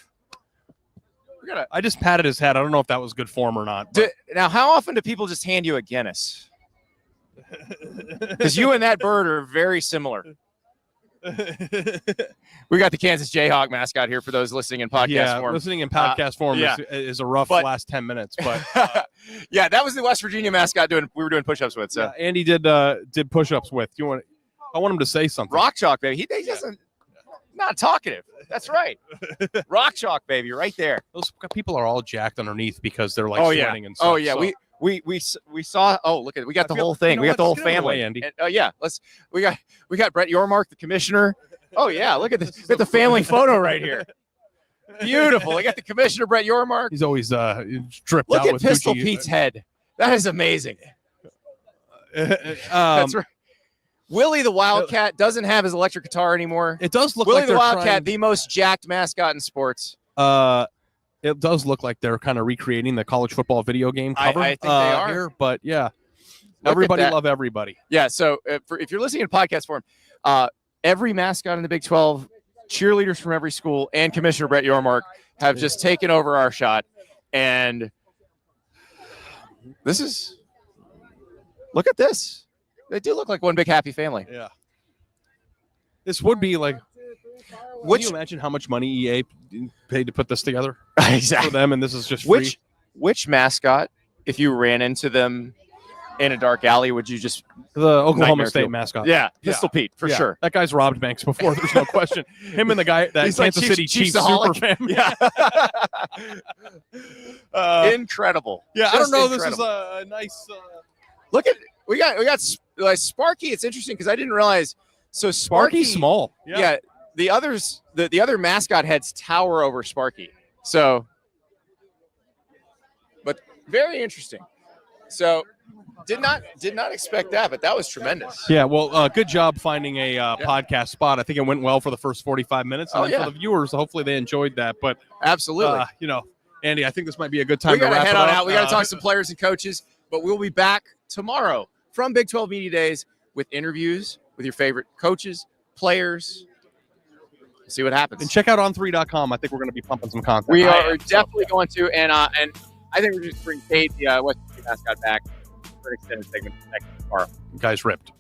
I just patted his head. I don't know if that was good form or not. Now, how often do people just hand you a Guinness? Because you and that bird are very similar. We got the Kansas Jayhawk mascot here for those listening in podcast form. Listening in podcast form is a rough last 10 minutes. But that was the West Virginia mascot we were doing push-ups with. So Andy did push-ups with. I want him to say something. Rock chalk, baby. He doesn't. Not talkative. That's right. Rock chalk, baby, right there. Those people are all jacked underneath because they're like sweating and stuff. Oh yeah. So. We saw. Oh, look at it. We got the whole thing. We got the whole family. Andy. And, we got Brett Yormark, the commissioner. Oh yeah, look at this. Look at the family photo right here. Beautiful. We got the commissioner, Brett Yormark. He's always dripped look out at with Pistol Gucci. Pete's head. That is amazing. That's right. Willie the Wildcat doesn't have his electric guitar anymore. It does look Willie like the Wildcat, the most jacked mascot in sports. It does look like they're kind of recreating the college football video game cover. I think they are. Here, but yeah, everybody love everybody. Yeah. So if you're listening in podcast form, every mascot in the Big 12, cheerleaders from every school, and Commissioner Brett Yormark have just taken over our shot. And look at this. They do look like one big happy family. Yeah. This would be like, can you imagine how much money EA paid to put this together? Exactly. For them, and this is just free. Which mascot, if you ran into them in a dark alley, would you just the Oklahoma State mascot? Yeah, Pistol Pete for sure. That guy's robbed banks before. There's no question. Him and the guy that He's Kansas like City Chiefs super fan. Yeah. Incredible. Yeah, Just I don't know. incredible. This is a nice. Look at we got Sparky. It's interesting because I didn't realize. So Sparky's small. Yeah. The others, the other mascot heads tower over Sparky. So, but very interesting. So, did not expect that, but that was tremendous. Yeah, well, good job finding a podcast spot. I think it went well for the first 45 minutes. And for the viewers, hopefully they enjoyed that. But absolutely, Andy, I think this might be a good time to wrap head it on up. out. We got to talk some players and coaches, but we'll be back tomorrow from Big 12 Media Days with interviews with your favorite coaches, players. See what happens. And check out on3.com. I think we're going to be pumping some content. We are definitely going to, and I think we're just bring Kate, the West Virginia mascot, back for an extended segment next tomorrow. Guys ripped.